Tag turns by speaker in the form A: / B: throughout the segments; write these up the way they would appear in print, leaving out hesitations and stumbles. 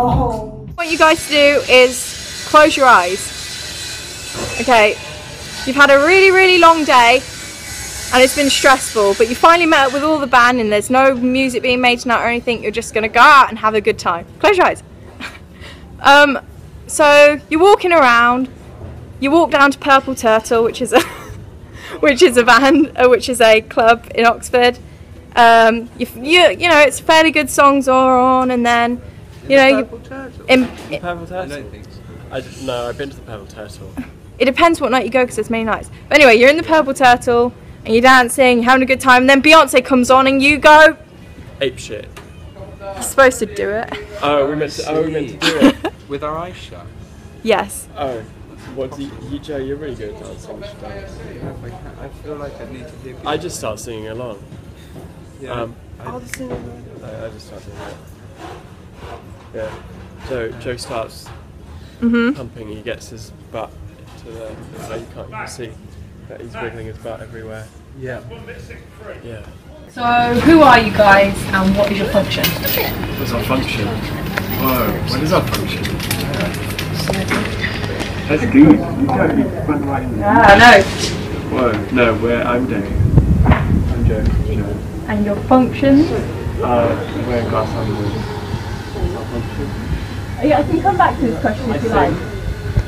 A: What you guys to do is close your eyes. Okay, you've had a really long day and it's been stressful, but you finally met up with all the band and there's no music being made tonight or anything. You're just going to go out and have a good time. Close your eyes. So you're walking around, you walk down to Purple Turtle, which is a which is a club in Oxford. You know, it's fairly good songs are on, and then
B: Purple Turtle? Purple Turtle? I don't think so. No, I've been to the Purple Turtle.
A: It depends what night you go because there's many nights. But anyway, you're in the Purple Turtle and you're dancing, you're having a good time, and then Beyonce comes on and you go
B: ape shit.
A: You're supposed to do it.
B: Oh, we meant to do it
C: with our eyes shut.
A: Yes.
B: Oh, what do you Joe? You're really good at dancing. You should dance.
C: I feel like I need to hear.
B: I just start singing along.
C: Yeah.
B: I just start singing along. Yeah. So Joe starts pumping. He gets his butt to the. You can't even see that he's wiggling his butt everywhere.
C: Yeah.
B: Yeah.
A: So, who are you guys and what is your function?
B: What's our function? Whoa, what is our function? That's good. You go, run right in there.
A: No.
B: Whoa, no, I'm Dave. I'm Joe.
A: And your function?
B: Wearing glass underwear. Our function?
A: Yeah, I can come back to this question if you like.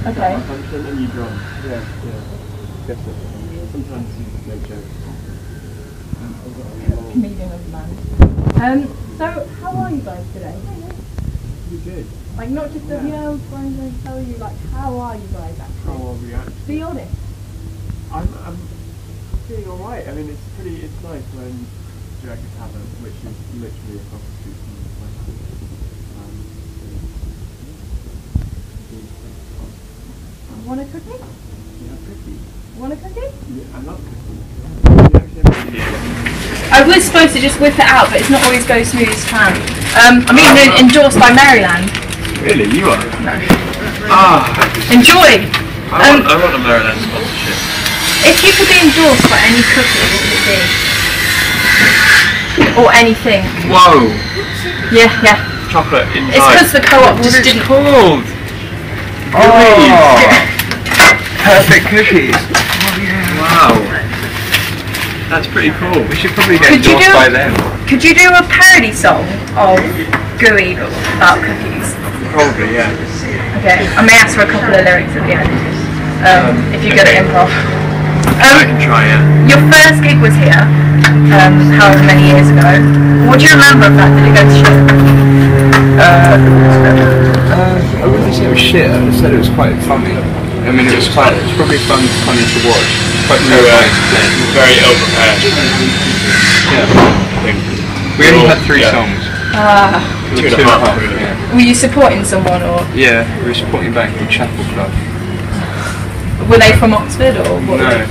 A: Okay.
B: Our function and you drum. Yeah. Guess it. Sometimes you make jokes.
A: Comedian of the man. So how are you guys today?
B: You're good.
A: Like not just the yells, trying to tell you, like how are you guys actually?
B: How are we actually?
A: Be honest.
B: I'm feeling alright. I mean it's nice when Jericho tavern, which is literally across the street from my house.
A: Want a cookie?
B: You have cookies?
A: Want a cookie?
B: Yeah, I love cookies.
A: I was supposed to just whip it out, but it's not always go smooth as planned. I'm being endorsed by Maryland.
B: Really? You are?
A: No.
B: I
A: Enjoy!
B: want a Maryland sponsorship.
A: If you could be endorsed by any cookie, what would it be? Or anything.
B: Whoa!
A: Yeah.
B: Chocolate inside.
A: It's because the co-op just didn't...
B: Called?
C: Oh! Perfect cookies.
B: Wow. That's pretty cool.
C: We should probably get endorsed by them.
A: Could you do a parody song of Gooey about cookies?
B: Probably, yeah.
A: Okay, I may ask for a couple of lyrics at the end. If you're good at improv.
B: I can try it.
A: Your first gig was here, however many years ago. What do you remember of that? Did it go to shit?
C: I wouldn't say it was shit, I would say it was quite funny. I mean, it was probably funny to watch. Quite terrifying to play.
B: Very ill prepared.
C: Yeah. We only had 3 songs. 2.5. Yeah.
A: Were you supporting someone or?
C: Yeah, we were supporting a band called Chapel Club.
A: Were they from Oxford or what?
C: No,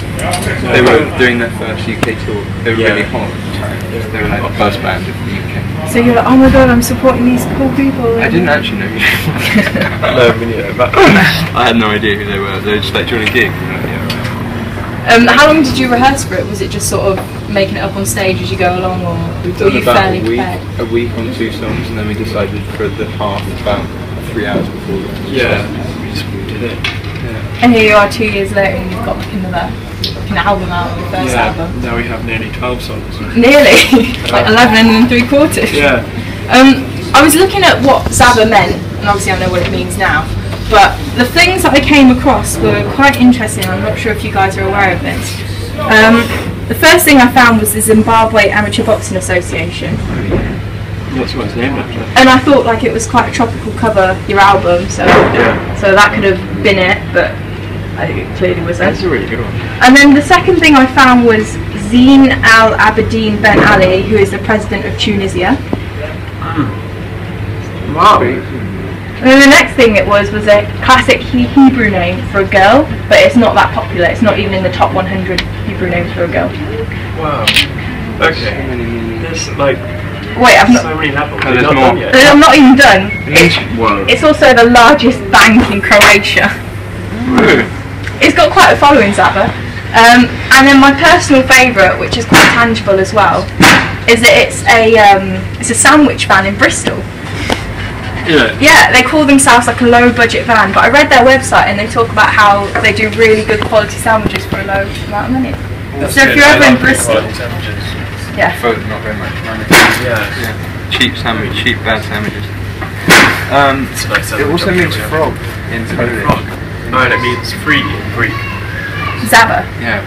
C: they were doing their first UK tour. They were really hot at the time. They were like the first band in the UK.
A: So you're like, oh my god, I'm supporting these cool people.
C: I didn't actually know who they were.
B: No, me neither. But
C: I had no idea who they were. They were just like during a gig.
A: How long did you rehearse for it? Was it just sort of making it up on stage as you go along, or were you fairly prepared?
C: A week on 2 songs, and then we decided for the half about 3 hours before the
B: we just did it.
A: And here you are 2 years later and you've got like an album out, your first album.
B: Now we have nearly 12 songs.
A: Nearly? Like 11 3/4.
B: Yeah.
A: I was looking at what Zaba meant, and obviously I know what it means now, but the things that I came across were quite interesting. I'm not sure if you guys are aware of this. The first thing I found was the Zimbabwe Amateur Boxing Association.
B: What's one's name after?
A: And I thought like it was quite a tropical cover, your album, so that could have been it, but I think it clearly wasn't.
B: That's a really good one.
A: And then the second thing I found was Zine Al Abidine Ben Ali, who is the president of Tunisia.
B: Wow.
A: And then the next thing it was a classic Hebrew name for a girl, but it's not that popular. It's not even in the top 100 Hebrew names for a girl.
B: Wow. Okay. There's like
A: wait, I've not.
B: So many levels.
C: Oh, there's more.
B: Done yet.
A: I'm not even done.
B: Whoa.
A: It's also the largest bank in Croatia. It's got quite a following, Zaba. And then my personal favourite, which is quite tangible as well, is that it's a sandwich van in Bristol.
B: Yeah.
A: Yeah, they call themselves like a low budget van, but I read their website and they talk about how they do really good quality sandwiches for a low amount of money. So if you're ever in Bristol, yeah,
C: For not very much money.
B: Yeah.
C: Cheap bad sandwiches.
B: It's a nice
C: It also means frog in Polish.
B: frog. No, it means free in Greek.
A: Zaba.
C: Yeah.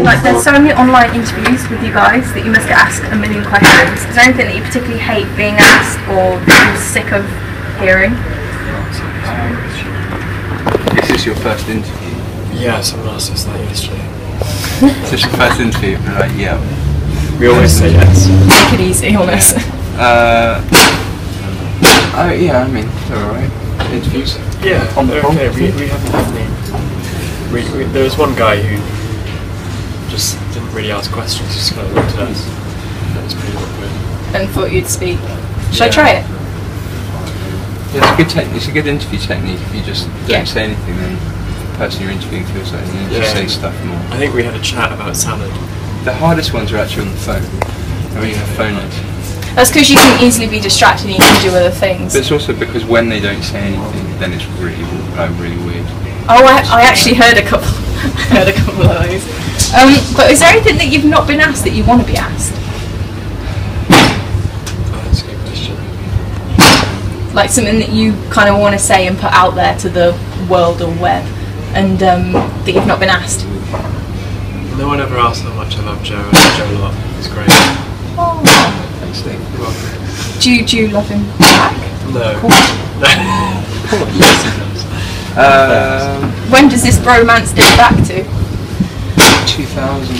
A: Like, there's so many online interviews with you guys that you must get asked a million questions. Is there anything that you particularly hate being asked or that you're sick of hearing?
C: Is this your first interview?
B: Yeah, someone asked us that yesterday.
C: Is this your first interview? We're like, yeah.
B: We always say yes.
A: Take it easy on us.
C: Yeah, I mean, they're alright. Interviews?
B: Yeah,
C: On the
B: okay.
C: phone?
B: We haven't had any. There was one guy who just didn't really ask questions, just kind of looked at us. That was pretty awkward.
A: And thought you'd speak. Should I try it?
C: Yeah, it's a good interview technique. If you just don't say anything, then the person you're interviewing feels like you need to say stuff more.
B: I think we had a chat about salad.
C: The hardest ones are actually on the phone. When you have phoners.
A: That's because you can easily be distracted and you can do other things.
C: But it's also because when they don't say anything, then it's really weird.
A: Oh, I actually heard a couple. Heard a couple of those. But is there anything that you've not been asked that you want to be asked?
B: Oh, that's a good question.
A: Like something that you kind of want to say and put out there to the world or web, and that you've not been asked.
B: No one ever asked how much I love Joe. I love Joe a lot. He's great.
A: Oh.
C: Thanks, Steve.
B: You're welcome.
A: Do you love him back?
B: No.
A: When does this bromance date back to?
C: 2000?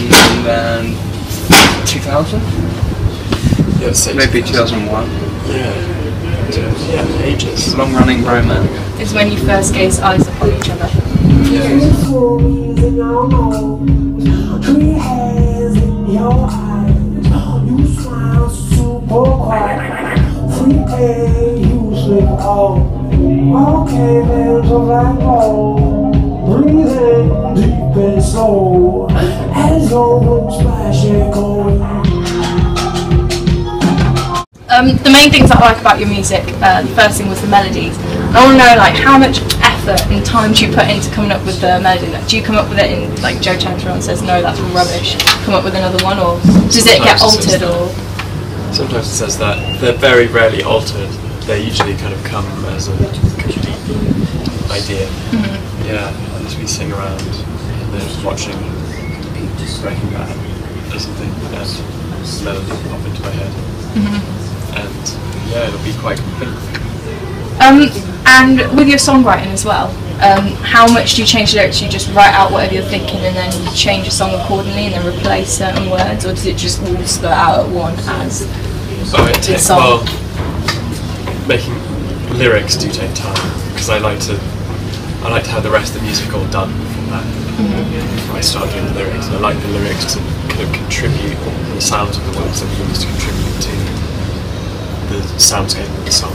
B: Yeah, say
C: Maybe
B: 2000.
C: 2001.
B: Yeah, ages.
C: Long running romance.
A: Is when you first gaze eyes upon each other. The main things I like about your music, the first thing was the melodies. I want to know, like, how much effort and time do you put into coming up with the melody? Like, do you come up with it in, like, Joe turns around and says, no, that's rubbish, come up with another one, or does it get altered, or?
B: Sometimes it says that. They're very rarely altered. They usually kind of come as a complete idea.
A: Mm-hmm.
B: Yeah, as we sing around and then watching Breaking Bad or something, and melody will pop into my head.
A: Mm-hmm.
B: And yeah, it'll be quite complete.
A: And with your songwriting as well, how much do you change the lyrics? Do you just write out whatever you're thinking and then you change a song accordingly and then replace certain words, or does it just all spurt out at one as the song?
B: Well, making lyrics do take time because I like to have the rest of the music all done before that. Before I start doing the lyrics, and I like the lyrics to kind of contribute, the sounds of the words that we use to contribute to the soundscape of the song.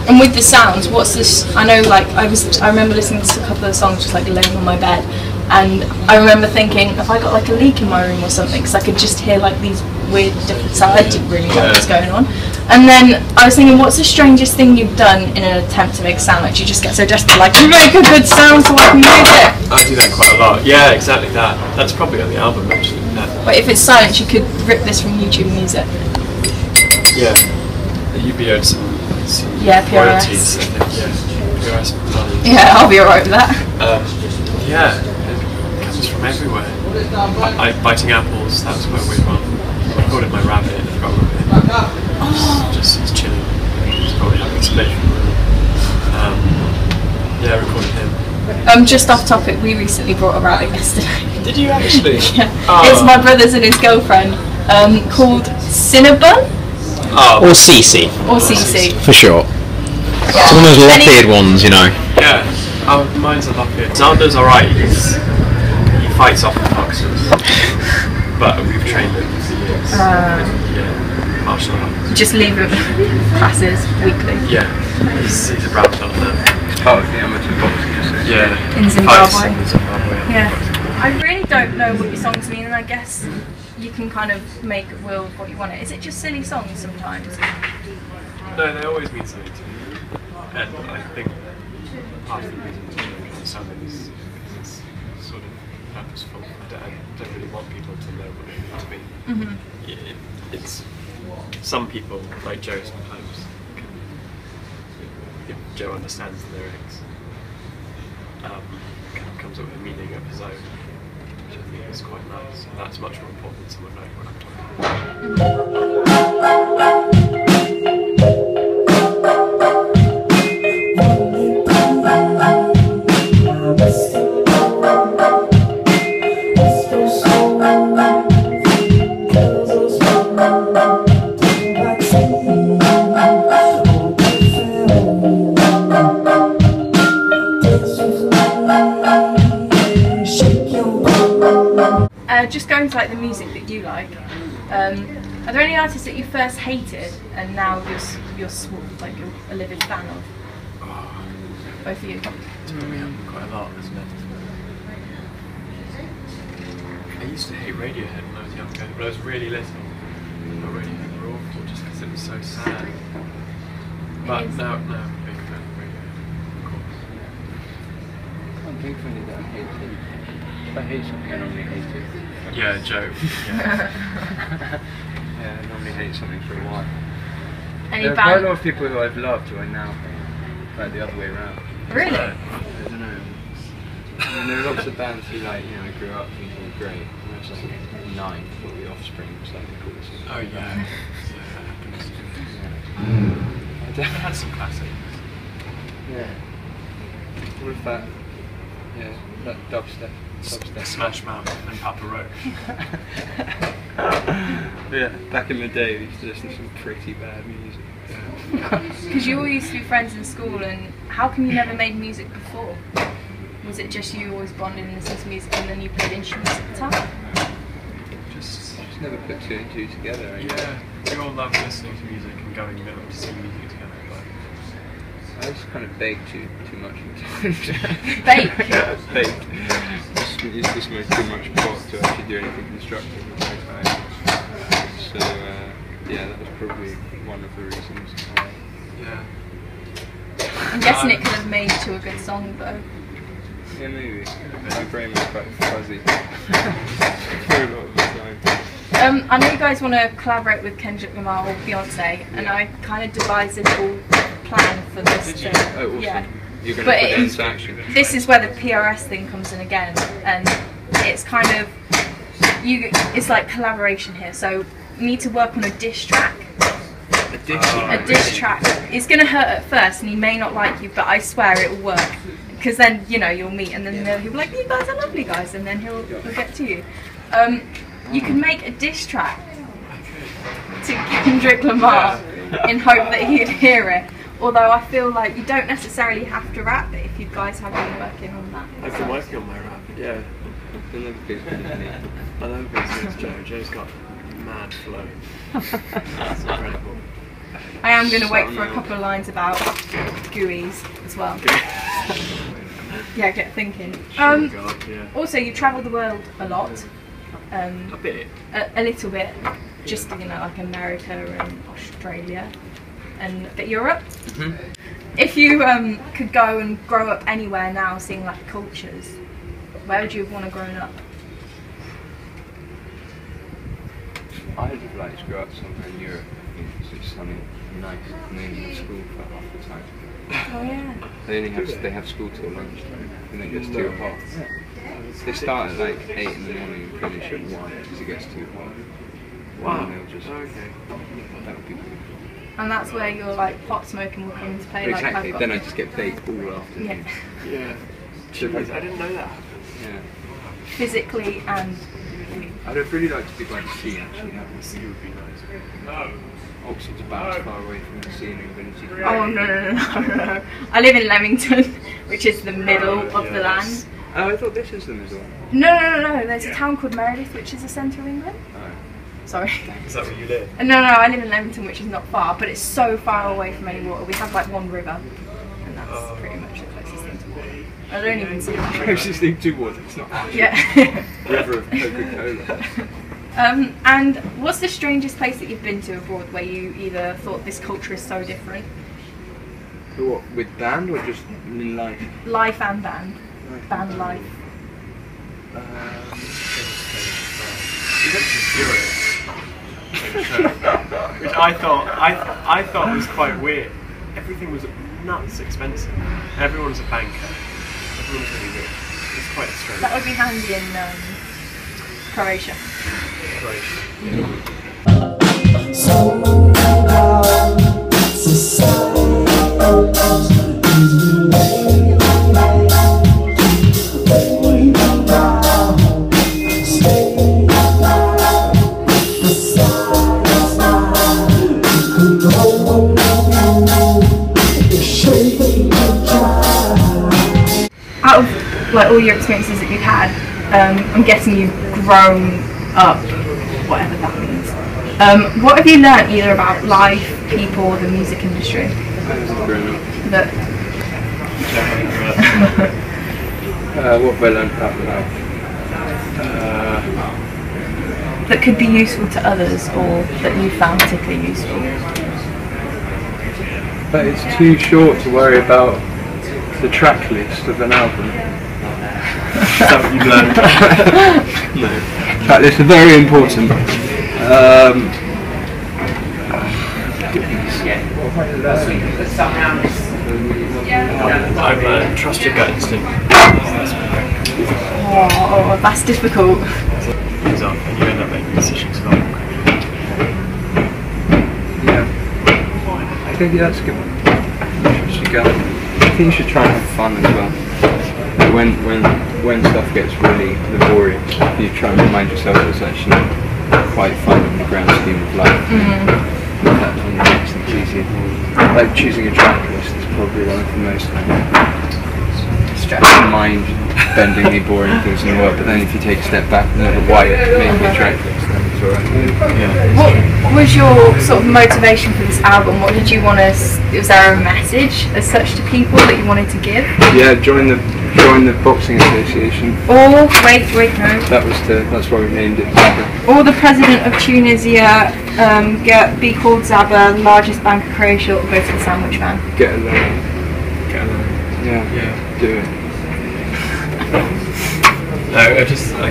A: And with the sounds, what's this? I know, like, I remember listening to a couple of songs just like laying on my bed, and I remember thinking, if I got like a leak in my room or something, because I could just hear like these weird different sounds. I didn't really know what was going on. And then I was thinking, what's the strangest thing you've done in an attempt to make a sound? Like, do you just get so desperate, like, make a good sound so I can use it?
B: I do that quite a lot. Yeah, exactly that. That's probably on the album actually. Yeah.
A: But if it's silence, you could rip this from YouTube Music.
B: Yeah. You'd be owed some
A: PRS.
B: royalties, I think. Yeah. PRS money.
A: Yeah, I'll be alright with that.
B: Yeah, it comes from everywhere. Biting apples, that was quite a weird one. I recorded my rabbit and I forgot about it. He's chilling. He's probably having a split. Yeah, I recorded him.
A: Just off topic, we recently brought a rabbit yesterday.
B: Did you actually?
A: Yeah.
B: Oh.
A: It's my brother's and his girlfriend, called Cinnabon?
B: Oh.
D: Or CC.
A: Or CC.
D: For sure.
A: Yeah.
D: It's one of those lop-eared ones, you know.
B: Yeah. Oh, mine's a lop-eared. Xander's alright. He fights off the foxes. but we've trained him for years. Yeah, martial arts.
A: Just leave him classes weekly.
B: Yeah, he's a brown belt now.
C: It's part of the amateur boxing association.
B: Yeah,
A: In Zimbabwe.
B: In Zimbabwe.
A: Yeah. I really don't know what your songs mean, and I guess you can kind of make will what you want it. Is it just silly songs sometimes?
B: No, they always mean something to me, and I think part of the reason the song is because it's sort of purposeful. I don't really want people to know what it means to me. It's some people, like Joe, sometimes can, if Joe understands the lyrics, kind of comes up with a meaning of his own, which I think is quite nice. And that's much more important than someone knowing what I'm talking about.
A: Just going to like the music that you like, are there any artists that you first hated and now you're a livid fan of? Both of you?
B: It's probably happened quite a lot, isn't it? I used to hate Radiohead when I was younger, but I was really little. But Radiohead were awful just because it was so sad. But now I'm a big fan of Radiohead, of course.
C: I can't think of any that I hate it. If I hate something, I normally hate it.
B: Yeah, Joe.
C: Yeah, I normally hate something for a while.
A: Any
C: There are quite a
A: band?
C: lot of people who I've loved who I now hate, like the other way around.
A: Really?
C: I don't know. I mean, there are lots of bands who, like, you know, I grew up thinking were great. When I was like 9, before the Offspring was like the coolest thing.
B: Oh yeah. Yeah, that happens.
C: Yeah.
B: I had some classics.
C: Yeah. What if that? Yeah, that dubstep.
B: Smash Mouth and Papa Roach.
C: Yeah, back in the day we used to listen to some pretty bad music.
A: Because you all used to be friends in school, and how come you never made music before? Was it just you always bonded and listened to music and then you played instruments at the time?
B: Just
C: Never put 2 and 2 together.
B: yeah, we all love listening to music and going out to see music together.
C: I just kind of bake too much at times.
A: Bake?
C: Yeah, bake. Used to smoke too much pot to actually do anything constructive with my time. So yeah, that was probably one of the reasons.
B: Yeah.
A: I'm guessing it could have made to a good song though.
C: Yeah, maybe. My brain was quite fuzzy for a lot of the time.
A: I know you guys want to collaborate with Kendrick Lamar or Beyonce, and I kind of devised a little plan for this.
B: Did you?
C: Oh, awesome.
A: Yeah.
C: You're going to put it into action.
A: This is where the PRS thing comes in again, and it's kind of it's like collaboration here. So you need to work on a diss track. A diss track. It's going to hurt at first, and he may not like you, but I swear it will work. Because then you'll meet, and then he'll be like, "You guys are lovely guys," and then he'll get to you. You can make a diss track to Kendrick Lamar in hope that he'd hear it. Although I feel like you don't necessarily have to rap if you guys have been working on that.
B: I've been working on my rap. Yeah.
C: I love it.
B: I love it. Joe. Joe's got mad flow. That's incredible.
A: I am going to wait for a couple of lines about GUIs as well. Yeah, get thinking.
B: God, yeah.
A: Also, you travel the world a lot.
B: A bit.
A: A little bit. Just, like America and Australia and a bit Europe.
C: Mm-hmm.
A: If you could go and grow up anywhere now, seeing like cultures, where would you have want to grow up?
C: I'd like to grow up somewhere in Europe. It's just sunny and nice, and then in school for half the time.
A: Oh yeah.
C: They have school till lunchtime, and it gets too hot. They start at like 8 in the morning and finish at 1 because it gets too hot.
B: Wow.
C: And they'll just, that would be good.
A: And that's where your like pot smoking will come into play.
C: Exactly.
A: Like, I've got
C: Then I just get baked all afternoon.
A: Yeah.
B: Yeah. Jeez, I didn't know that.
C: Yeah.
A: Physically and.
C: I'd have really liked to be going to sea actually.
B: The sea would be nice.
C: No. Oxford's about as far away from the sea in England as you can.
A: Oh no. I live in Leamington, which is the middle of the land,
C: Oh, I thought this is the middle.
A: No. There's a town called Meredith, which is the centre of England.
C: Oh.
A: Sorry.
B: Is that where you live?
A: No, I live in Leamington, which is not far, but it's so far away from any water. We have like one river, and that's pretty much the closest thing to water. I don't even see that river.
C: Closest thing to water, it's not actually
A: Yeah.
C: river of Coca-Cola.
A: And what's the strangest place that you've been to abroad where you either thought this culture is so different?
C: What, with band or just in life?
A: Life and band. Band life.
B: We went to Zurich, which I thought was quite weird. Everything was nuts expensive. Everyone was a banker. Everyone was really rich. It was quite strange.
A: That would be handy in Croatia. Out of like all your experiences that you've had, I'm guessing you've grown up, whatever that means. What have you learnt either about life, people, the music industry? That
C: what have I learned about life?
A: that could be useful to others, or that you found particularly useful?
C: But it's too short to worry about the track list of an album.
B: Is that what you've learned?
C: No. Track lists are very important.
B: I've learned trust your gut instinct.
A: Oh, that's difficult.
B: And you end up making decisions a lot more quickly.
C: Yeah. I think that's a good one. Trust your gut. I think you should try and have fun as well. When stuff gets really laborious, you try and remind yourself that it's actually quite fun in the grand scheme of life. That one makes things easier. Like choosing a track list is probably one of the most mind-bendingly boring things in the world. But then if you take a step back and look at why you're making a track list, then it's alright. Yeah.
A: What was your sort of motivation for this album? What did you want to? Was there a message as such to people that you wanted to give?
C: Yeah, join the boxing association.
A: Or wait, no.
C: That's why we named it Zaba.
A: Or the president of Tunisia, be called Zaba, largest bank of Croatia, or go to the sandwich van.
C: Get alone. Yeah. Do it.
B: No, I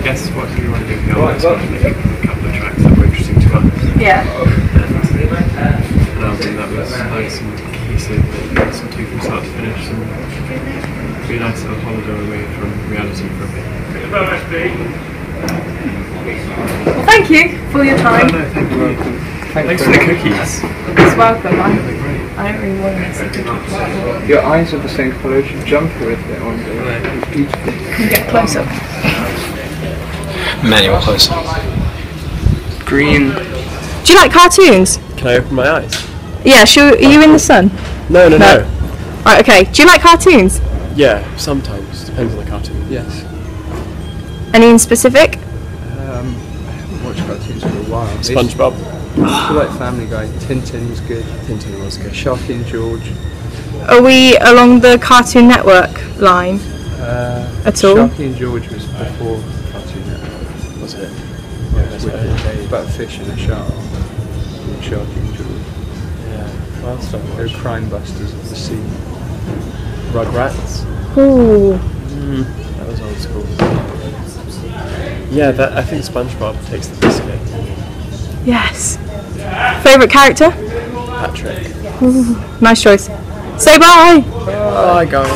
B: guess what we want to do here is want to make a couple of tracks that were interesting to us.
A: Yeah.
B: And I think that was nice and cohesive, and listen to from start to finish, and be a nice little holiday away from reality for a bit.
A: Well, thank you for your time.
B: No, thank you. Thanks for the cookies.
A: It's welcome. I don't really want to miss the cookies.
C: Your eyes are the same colour as your jumper with it on. It's beautiful.
A: Can you get close up?
D: Manual closer.
C: Green.
A: Do you like cartoons?
B: Can I open my eyes?
A: Yeah, sure. Are you in the sun?
B: No.
A: Right, okay. Do you like cartoons?
B: Yeah, sometimes. Depends on the cartoon.
C: Yes.
A: Any in specific?
C: I haven't watched cartoons for a while.
B: SpongeBob.
C: I feel like Family Guy. Tintin was good.
B: Tintin was good.
C: Sharky and George.
A: Are we along the Cartoon Network line at all?
C: Sharky and George was before Cartoon Network.
B: Was it?
C: Yeah, it was wicked. About a fish and a shark. Sharky and George.
B: Yeah. Well, stuff.
C: They were crime busters of the sea.
B: Rugrats.
A: Ooh.
B: That was old school. Yeah, I think SpongeBob takes the biscuit.
A: Yes. Favourite character?
B: Patrick.
A: Ooh, nice choice. Say bye!
B: Bye, guys.